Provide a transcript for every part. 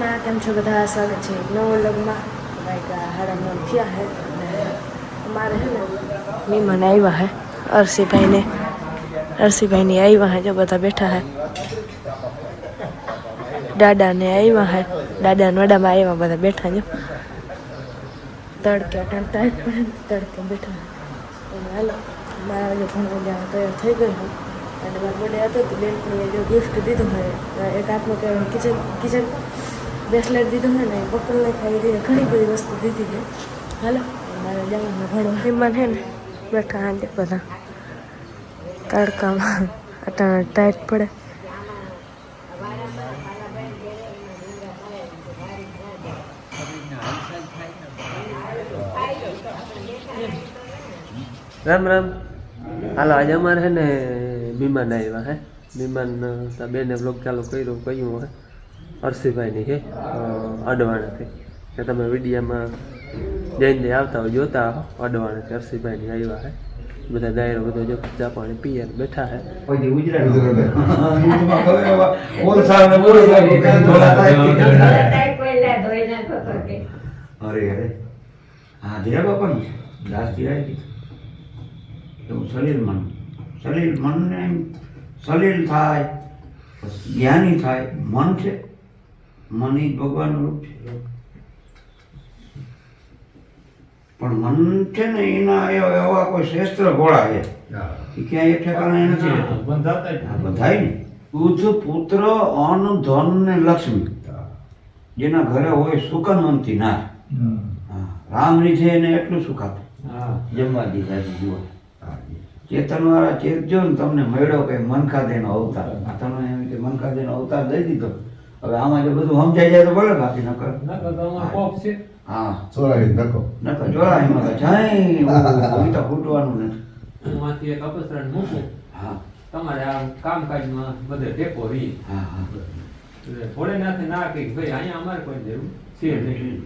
કૃષ્ણ, કેમ છો બધા? સ્વાગત છે એક નવો વ્લોગમાં. લાઈક 9:30 થયા હે અને અમારે છે ને મહેમાન આવ્યા હે અરસીભાઈને આવ્યા હે. જો બધા બેઠા હે. દાદાને આવ્યા હે, દાદાને વડામાં આવ્યા, બધા બેઠા. જો તડકે ટાઈટ પડે ને તડકે બેઠા અને હાલો મારા જો ઘણું તૈયાર થઈ ગયું હું અને મારા બર્થડે હતો તો બેનપણીએ જો ગિફ્ટ દીધું હોય એક હાથમાં કહેવાય કિચન બ્રેસલેટ દીધું હોય ને બકલને ખાઈ દઈએ ઘણી બધી વસ્તુ દીધી છે. હાલો મારે જવાનું ઘણું મહેમાન છે ને બેઠા હાંજે બધા તડકામાં અટાણે ટાઈટ પડે. રામ રામ. હાલો આજે અમારે છે ને મહેમાન આવ્યા હે. મહેમાન બેને બ્લોગ ચાલુ કહ્યું હે અરસીભાઈની છે અડવાણાથી કે તમે વિડીયામાં જઈને આવતા હોય જોતા હો. અડવાણાથી અરસીભાઈની આવ્યા હે. બધા દાયરો બધો જો ચા પાણી પીએ બેઠા હે. સલીલ થાય જ્ઞાની થાય. મન છે, મન એ ભગવાનનું રૂપ છે. પણ મન છે ને એના એવા કોઈ શસ્ત્ર ઘોડા છે એ ક્યાંય ઠેકાણે નથી બંધાય ને. બુદ્ધ પુત્ર અન્ન ધન ને લક્ષ્મી જેના ઘરે હોય સુકનવંતી ના. રામની છે એને એટલું સુખ આપે જમવા દીધા જુઓ. ચેતન વાળા ચેતજો ને તમને મળ્યો કે મનખાદેનો અવતાર. તમે એમ કે મનખાદેનો અવતાર દઈ દીધો. હવે આમાં જો બધું સમજાઈ જાય તો ભલે, બાકી ન કરે. હા નકર જોરાઈમાં તો જાય તો ફૂટવાનું નથી. હું માંથી એક અપસરણ મૂકું. હા તમારે આ કામકાજમાં બધે ટેકો રહી. હા હા ભોળેનાથે ના કહી ભાઈ અહીંયા અમારે કોઈ જરૂર છે નહીં.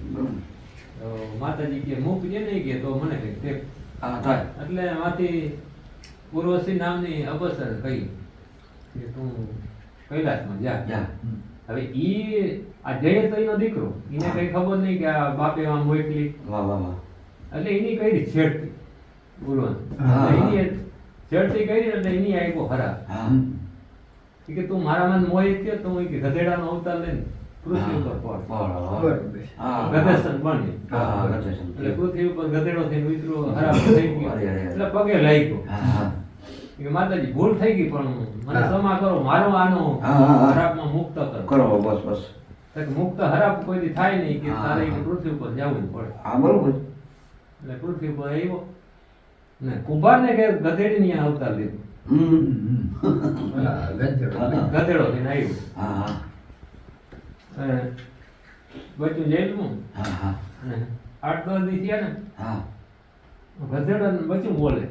માતાજી કે મૂકજે નહીં કે તો મને કઈ ટેક હા થાય. એટલે એમાંથી પૂર્વશ્રી નામની અપસર કહી કે તું કૈલાસમાં જા. હવે ઈ આ જય તો એનો દીકરો, એને કઈ ખબર નહીં કે આ બાપે આમ મોકલી. વાહ વાહ વાહ. એટલે એની કઈ છેડતી બોલવાનું. હા. એની છેડતી કરી એટલે એની આવ્યો ખરા હા કે તું મારા મન મોહિત થયો તો હું કે ગધેડાનો અવતાર લઈને પૃથ્વી ઉપર પડ. હા ગધેશન બની. હા ગધેશન. એટલે પૃથ્વી ઉપર ગધેડો થઈને ઉતરો હરાબ થઈ ગયો. એટલે પગે લાગ્યો હા કે માતાજી ભૂલ થઈ ગઈ પણ મને ક્ષમા કરો, મારો આનો હરાબમાં મુક્ત કરો. બસ બસ. મુક્ત હરાબ કોઈથી થાય નહીં કે તારે પૃથ્વી ઉપર જવું પડે. હા બરોબર. એટલે પૃથ્વી ઉપર આવ્યો ને કુંભારને કે ગધેડીની અવતાર લીધો. ગધેડો થઈને આવ્યો. હા બચ્ચું જેલમાં હા હા અને 8-10 દી થયા ને હા ગધેડો ને બચ્ચું બોલે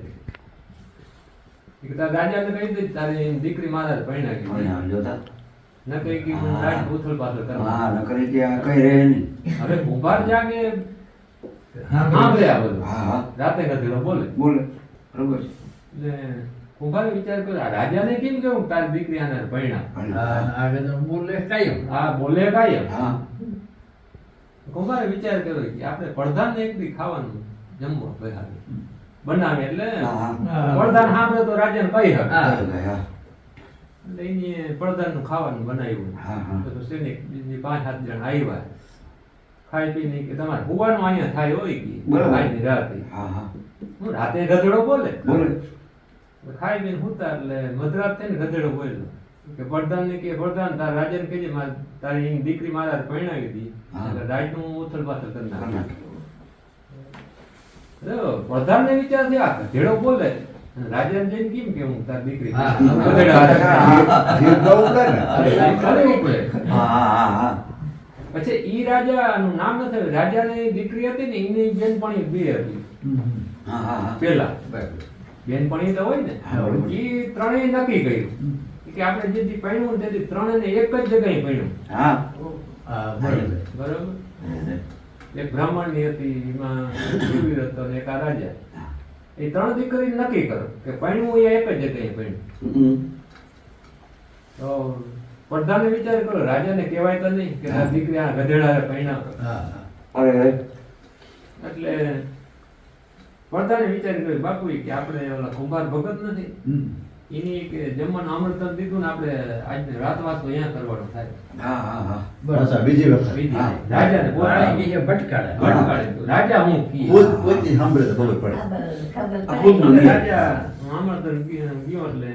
કે તારા દાદાને કહી દે તારી દીકરી મારા પરણાવી જોતા ન કઈ કે હું રાત ઉથલ પાથલ કરવા. હા ન કરી કે આ કઈ રહે નહીં. હવે કુંભાર જાગે સાંભળે આ બધું. હા હા રાતે ગધેડો બોલે. બરોબર. એટલે કુંભારે વિચાર કર્યો આ રાજાને કેમ કેવું તારી દીકરી આને પરણાવ. હા બોલે કાયમ. હા કુંભારે વિચાર કર્યો કે આપણે પ્રધાનને એક દી ખાવાનું જમવા બેહાડે બનાવે એટલે પ્રધાન સાંભળે તો રાજાને કહી શકે. એટલે એની પ્રધાનનું ખાવાનું બનાવ્યું. તો સૈનિક 5-7 જણ આવ્યા ખાઈ પીને કે તમારે હોવાનું અહીંયા થાય હોય કે ખાઈને રાતે. હું રાતે ગધેડો બોલે ખાઈ પીને હુતા એટલે મધરાત થઈને ગધેડો બોલ્યો કે પ્રધાનને કે પ્રધાન તારા રાજાને કહેજે તારી દીકરી મારા પરણાવી હતી એટલે રાજનું ઉથલ પાથલ કરી નાખ. પ્રધાનને વિચાર છે આ ગધેડો બોલે રાજાને જઈને કેમ કે હું તારી દીકરી પછી ઈ રાજાનું નામ નથી. રાજાની દીકરી હતી ને એની બેનપણી 2 હતી પેલા. બેનપણી તો હોય ને ઈ ત્રણેય નક્કી કર્યું કે આપણે જેથી પરણ્યું તેથી ત્રણેયને એક જ જગ્યાએ પરણ્યું. બરોબર. એક બ્રાહ્મણની હતી એમાં શિવવીર હતો ને એક આ રાજા. એ 3 દીકરી નક્કી કરો કે પરણ્યું એ એક જ જગ્યાએ પરણ્યું. તો પ્રધાને વિચાર કરો, રાજાને કહેવાય તો નહીં કે આ દીકરી આ ગધેડા પૈણા. અરે એટલે પ્રધાને વિચાર કર્યો બાપુ કે આપણે ઓલા કુંભાર ભગત નથી એની કે જમવાનું આમંત્રણ દીધું ને આપણે આજને રાતવાસ તો અહીંયા કરવાનો થાય. બસ આ બીજી વખત રાજાને બોલાવી બીજે ભટકાડે રાજા હું કી પોતે સાંભળે તો ખબર પડે રાજા આમંત્રણ ગયો એટલે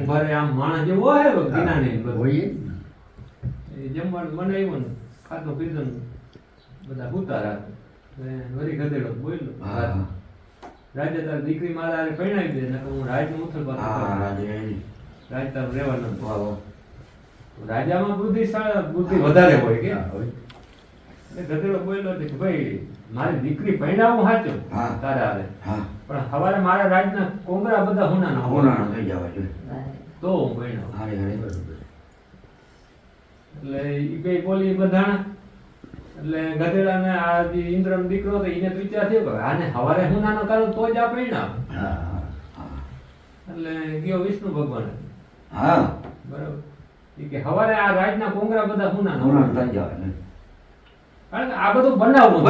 ઉભારે આમ માણસ જેવો હોય ગીના ને હોય જમવાનું બનાવ્યું ને ખાતો પીધો ને બધા ઉતારા વળી ગધેડો બોલ્યો રાજા તાર દીકરી મારા પરણાવી દે નકર હું રાજ નું ઉથલ રાજ તારું રહેવાનું. રાજામાં બુદ્ધિ વધારે હોય કે ગધેડો બોલ્યો કે ભાઈ મારી દીકરી પરણાવું સાચું તારા આવે પણ સવારે મારા રાજના કોંગરા બધા હોનાના થઈ જવા જોઈએ તો હું પરણાવું. એટલે ઈ બે બોલી બધાણા એટલે ગધેડાને આ જે ઇન્દ્રનો દીકરો હતો એને તો વિચાર થયો કે આને સવારે હુનાનો કરું તો જ આ પરણાવ. એટલે ગયો વિષ્ણુ ભગવાન બરાબર કે સવારે આ રાજના કોંગરા બધા હુનાના થઈ જવા કારણ કે આ બધું બનાવવું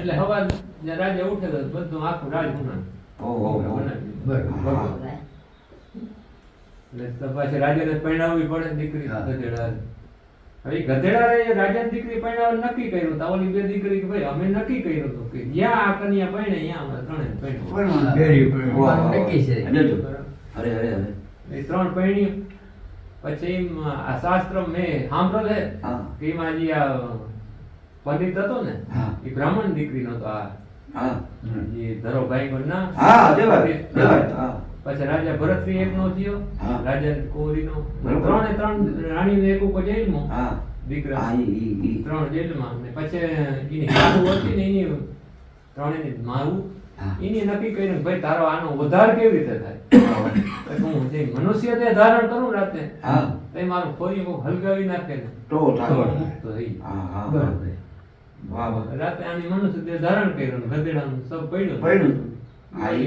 એટલે સવાર જે રાજા ઉઠે તો બધું આખું રાજ હુના એટલે પછી રાજાને પરણાવવી પડે દીકરી ગધેડા. હવે ગધેડા રાજાની દીકરી પરણાવવા નક્કી કર્યું તો ઓલી બે દીકરી કે ભાઈ અમે નક્કી કર્યું હતું કે જ્યાં આ કન્યા પરણે ત્યાં અમે ત્રણે પરણ્યું. એ ત્રણ પરણ્યું પછી આ શાસ્ત્ર મેં સાંભળે કે એમાં જે આ પંડિત હતો ને એ બ્રાહ્મણ દીકરી નતો આ જે ધરોભાઈ ના પછી રાજા ભરતરી એક નો થયો રાજા કૌરી નો ત્રણે ત્રણ રાણી એક ઉપર જેલમાં દીકરા ત્રણ જેલમાં ને પછી એની સાસુ હતી ને એની ત્રણેય મારું એની નક્કી કર્યું ભાઈ તારો આનો વધાર કેવી રીતે થાય હું જે મનુષ્ય તે ધારણ કરું રાતે તે મારું ખોરી હલગાવી નાખે ને તો મુક્ત થઈ રાતે આની મનુષ્ય તે ધારણ કર્યું ગધેડાનું સબ પડ્યું આજ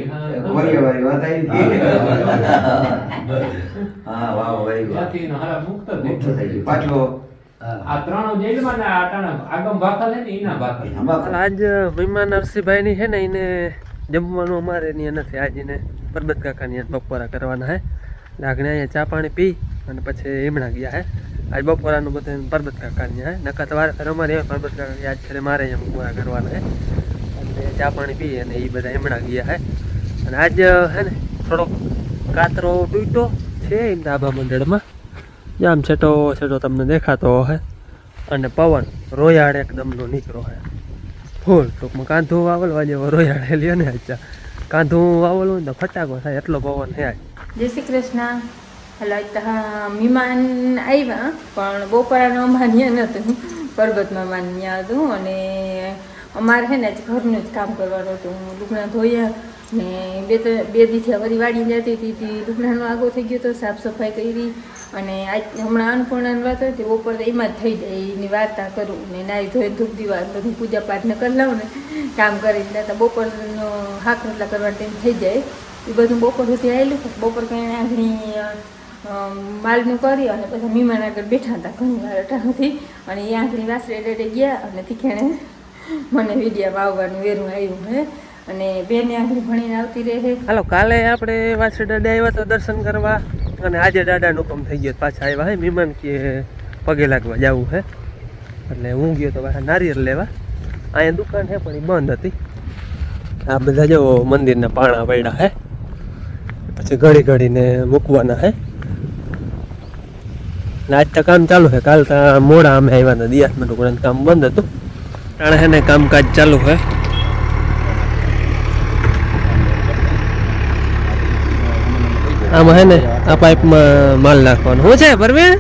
મહિમા નરસિંહભાઈ ની છે ને એને જમવાનું અમારે નથી આજ એને પરબત કાકા ની બપોરા કરવાના હે લાગણી અહીંયા ચા પાણી પી અને પછી એમણા ગયા હે આજ બપોરાનું બધું પરબત કાકા ની હે નકા તો અમારે પરબત કાકા યાદ કરે મારે અહીંયા બપોરા કરવાના હે અને ચા પાણી પી અને એ બધા એમણા ગયા હે અને આજ હે ને થોડોક કાતરો તૂટ્યો છે એમ ડાબા મંડળમાં આમ છેટો છેટો તમને દેખાતો હે અને પવન રોયાળ એકદમનો નીકળો હે ફૂલ ટૂંકમાં કાંધું વાવલવા જેવો રોયાળ લ્યો ને અચ્છા કાંધું વાવલવું ને તો ફટાકો થાય એટલો પવન હે આજ. જય શ્રી કૃષ્ણ. હલો મહેમાન આવ્યા પણ બપોરાનો અમારે ત્યાં નહોતું પરબતમાં માન ત્યાં હતું અને અમારે છે ને ઘરનું જ કામ કરવાનું હતું. લુગડા ધોયા ને બે દિવસે વળી વાડી જતી હતી લુગડાનો આગો થઈ ગયો તો સાફ સફાઈ કરી અને આજ હમણાં અન્નપૂર્ણાની વાત હતી બપોર એમાં જ થઈ જાય એની વાર્તા કરું ને નાઈ ધોઈ ધૂપ દીવા બધું પૂજા પાઠને કરી લઉં ને કામ કરીને તો બપોરનો હાક રોટલા કરવાનો ટાઈમ થઈ જાય એ બધું બપોર સુધી આવેલું બપોર કંઈ આગળ માલનું કરી અને પછી મહેમાન આગળ બેઠા હતા ઘણી વાર અટાણુંથી અને એ આગળ વાસરે ડેડે ગયા અને તીખેણે મને વિડીયામાં આવવાનું વેરું આવ્યું હે અને બેને આગળ ભણીને આવતી રહે. હાલો કાલે આપણે વાસરે દાદા આવ્યા તો દર્શન કરવા અને આજે દાદાનો હુકમ થઈ ગયો પાછા આવ્યા હે મહેમાન કે પગે લાગવા જવું હે એટલે હું ગયો તો પાછા નારિયેળ લેવા. અહીંયા દુકાન છે પણ એ બંધ હતી. આ બધા જો મંદિરના પાણા પડ્યા હે પછી ઘડી ઘડીને મૂકવાના હે. આજ તો કામ ચાલુ છે કાલ તો મોડા અમે આવ્યા હતા દિયાસમાં ટુકડાનું કામ બંધ હતું ટાણે હે ને કામકાજ ચાલુ છે. આમાં હે ને આ પાઇપમાં માલ નાખવાનો શું છે પરવીણ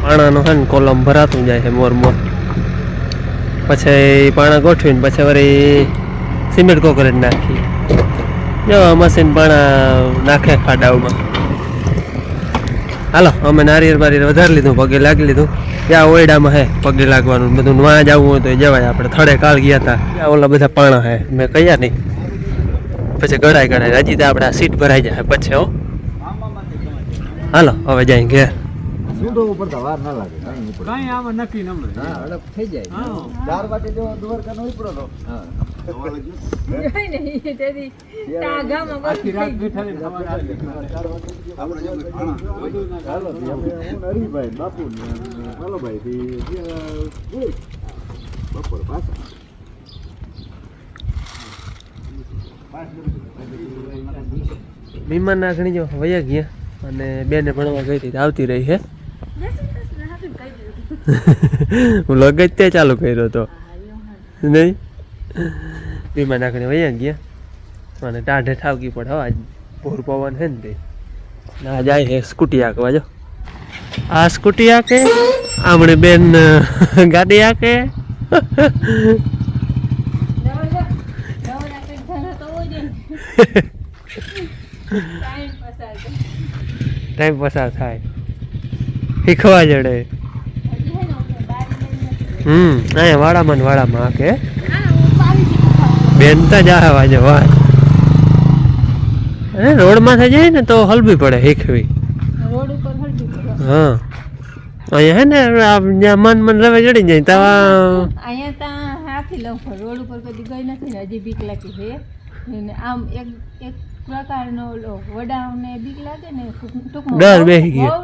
પાણાનો હે ને કોલમ ભરાતું જાય છે મોર પછી પાણા ગોઠવીને પછી વળી સિમેન્ટ કોકરેટ નાખી જો મશીન પાણા નાખે ખાડાઓમાં. હાલો અમે નારિયેળ બારિયેળ વધારે લીધું પગે લાગી લીધું ત્યાં ઓયડામાં હે પગે લાગવાનું બધું નવા જવું હોય તો જવાય. આપણે થડે કાળ ગયા હતા ત્યાં ઓલા બધા પાણા હે મેં કયા નહીં પછી ગળાય હજી તો આપણે આ સીટ ભરાઈ જાય પછી હો હાલો હવે જાય ઘેર ઊંડો ઉપર તો વાર ના લાગે કઈ આમાં નક્કી ન મળે હા અડપ થઈ જાય 4 વાગે જો દ્વારકા નો ઉપડો તો હા આખી રાત બેઠા ને સવારે આવી ચાલો હરીભાઈ બાપુ હાલો ભાઈ બપોર પાછા મહેમાન ના ઘણી જો વયા ગયા અને બેને ભણવા ગઈ હતી આવતી રહી છે હું લગ જ તે ચાલુ કર્યો હતો નહીં મહેમાન ના ઘણી વયા ગયા અને ટાઢે ઠાવકી પડે આજ ભોર પવન છે ને તે ના જાય છે સ્કૂટી હાંકવા જો આ સ્કૂટી હાંકે આમણે બેન ગાડી હાંકે ટાઈમ પસાર થાય શીખવા જડે અહીંયા વાડામાં હાકે બેન તો જા વાજે વાત રોડ માં જાય ને તો હલવી પડે શીખવી હા અહીંયા હે ને મન રવે ચડી જાય તો અહીંયા તો હાથી લઉં રોડ ઉપર કદી ગઈ નથી ને હજી બીક લાગી છે આમ એક પ્રકારનો વડાઓને બીક લાગે ને ડર બેસી ગયો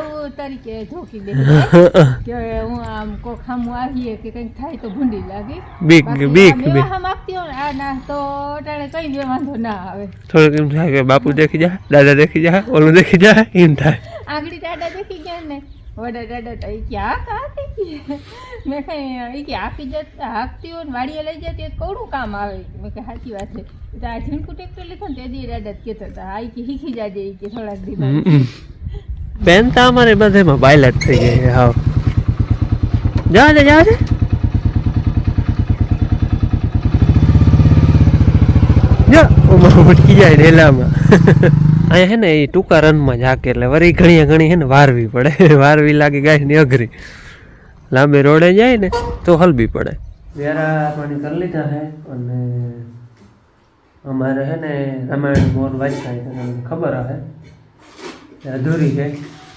વહુ તરીકે ઝોકી દે કે હું આમ કોક સામું આવીએ કે કંઈક થાય તો ભૂંડી લાગી બીક માગતી હોય આ ના તો ટાણે કઈ બે વાંધો ના આવે થોડુંક એમ થાય કે બાપુ દેખી જાય દાદા દેખી જાય ઓલું દેખી જાય એમ થાય આગળી દાદા દેખી ગયા ને વડા દાદા તો ક્યાં હાકી મેં કઈ કે હાકતી હોય ને વાડીએ લઈ જતી કોડું કામ આવે મેં કે સાચી વાત છે તો આ ઝીણકું ટ્રેક્ટર લીધું ને તે દી દાદા કહેતો હતા આ કે શીખી જાજે કે થોડાક દી બેન તો અમારે બધેમાં પાયલટ થઈ ગઈ હાવ જા દે ઉઠી જાય ઢેલામાં અહીંયા હે ને એ ટૂંકા રનમાં જાકે એટલે વળી ઘણી હે ને વારવી પડે વારવી લાગે ગાયની અઘરી લાંબી રોડે જાય ને તો હલવી પડે વેરા પાણી કરી લીધા હે અને અમારે હે ને રામાયણ મોર વાંચતા તમને ખબર હે અધૂરી છે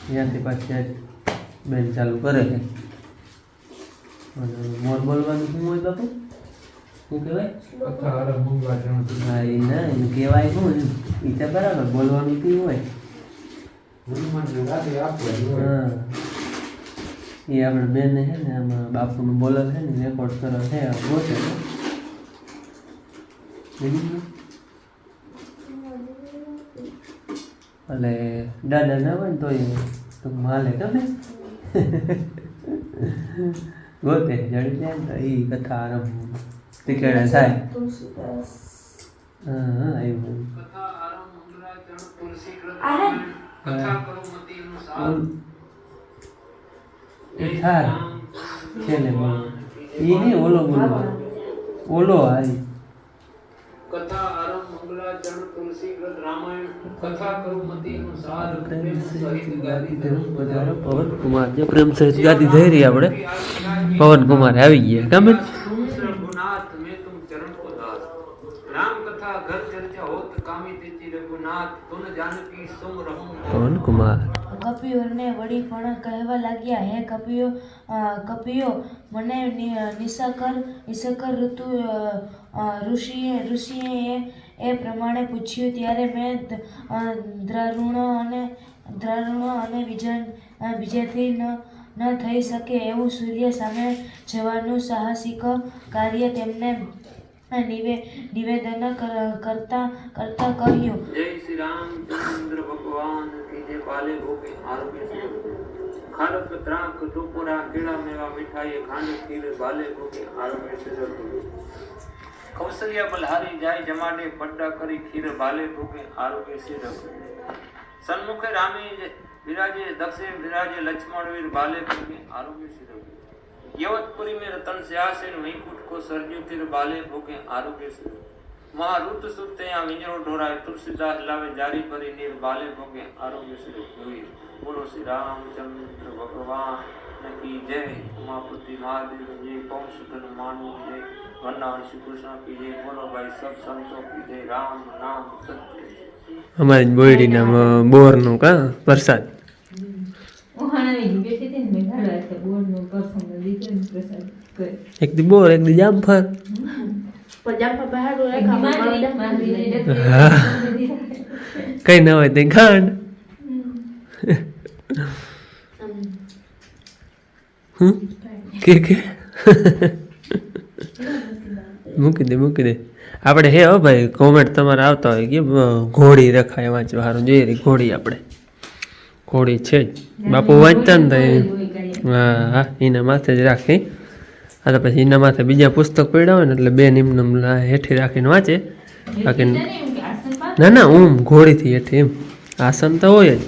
ત્યાંથી પાછી બેન ચાલુ કરે છે અને મોર બોલવાનું શું હોય બાપુ શું કહેવાય હા એ ના એનું કહેવાય શું એ તો બરાબર બોલવાનું કયું હોય હા એ આપણે બેન છે ને આમાં બાપુનું બોલર છે ને રેકોર્ડ કરો છે ગોતે એટલે દાદા ના હોય ને તો એ ટૂંકમાં હાલે ગમે ગોતે જડી જાય ને તો એ કથા આરંભ ટીકેડા થાય હા એવું એ થાય છેલ્લે બોલો એ નહીં ઓલો હારી કથા આરંભ મંગલાચરણ તુલસી વ્રત રામાયણ કથા કરુમતી અનુસાર પ્રેમ સહિત ગાદી ધર્મ પધારો પવન કુમાર જે પ્રેમ સહિત ગાદી થઈ રહી આપણે પવન કુમાર આવી ગયા ગમે रघुनाथ में तुम चरण को दास राम कथा घर चर्चा होत कामी तेती रघुनाथ तुम जानकी सुम रहूं પવન કુમાર કપિઓને વળી પણ કહેવા લાગ્યા હે કપિયો મને નિશાકર ઋષિએ એ પ્રમાણે પૂછ્યું ત્યારે મેં દ્રારુણ અને વિજયથી ન થઈ શકે એવું સૂર્ય સામે જવાનું સાહસિક કાર્ય તેમને નિવેદન કરતા કહ્યું जय श्री रामचंद्र भगवान की जय पाले भोगे आरोग्य से खारक त्राक टोपोरा केड़ा मेवा मिठाई खांड खीर बाले भोगे आरोग्य से कौशल्या बलहारी जाय जमाडे पड्डा करी खीर बाले भोगे आरोग्य से सन्मुखे रामे विराजे दक्षे विराजे लक्ष्मण वीर बाले भोगे आरोग्य से यवतपुरी में रतन से आसेन वैकुंठ को सरजू तिर बाले भोगे आरोग्य से महारुत सुते या विंजरो ढोराए तुलसीदास लावे जारी परी नीर बाले भोगे आरोग्य से बोलो श्री रामचंद्र भगवान કૃષ્ણ કી જય, ઉમાપતિ મહાદેવ જય, પવન સુતન માનવ જય, વરનાવન શ્રી કૃષ્ણ કી જય, બોલો ભાઈ સબ સંતો કી જય, રામ નામ સત્ય. અમારી બોયડીના બોરનું કા પ્રસાદ. એક દી બોર એક દી જામફળ. હા કઈ ના હોય તે ખાંડ. કે મૂકી દે આપણે હે હો ભાઈ કોમેન્ટ તમારે આવતા હોય કે ઘોડી રખાય વાંચવા સારું જોઈએ રે ઘોડી. આપણે ઘોડી છે જ બાપુ વાંચતા ને હા એના માથે જ રાખી. આ તો પછી એના માથે બીજા પુસ્તક પડ્યા હોય ને એટલે બે નિમ્ન હેઠી રાખીને વાંચે. બાકી ના ઘોડીથી હેઠી એમ આસન તો હોય જ.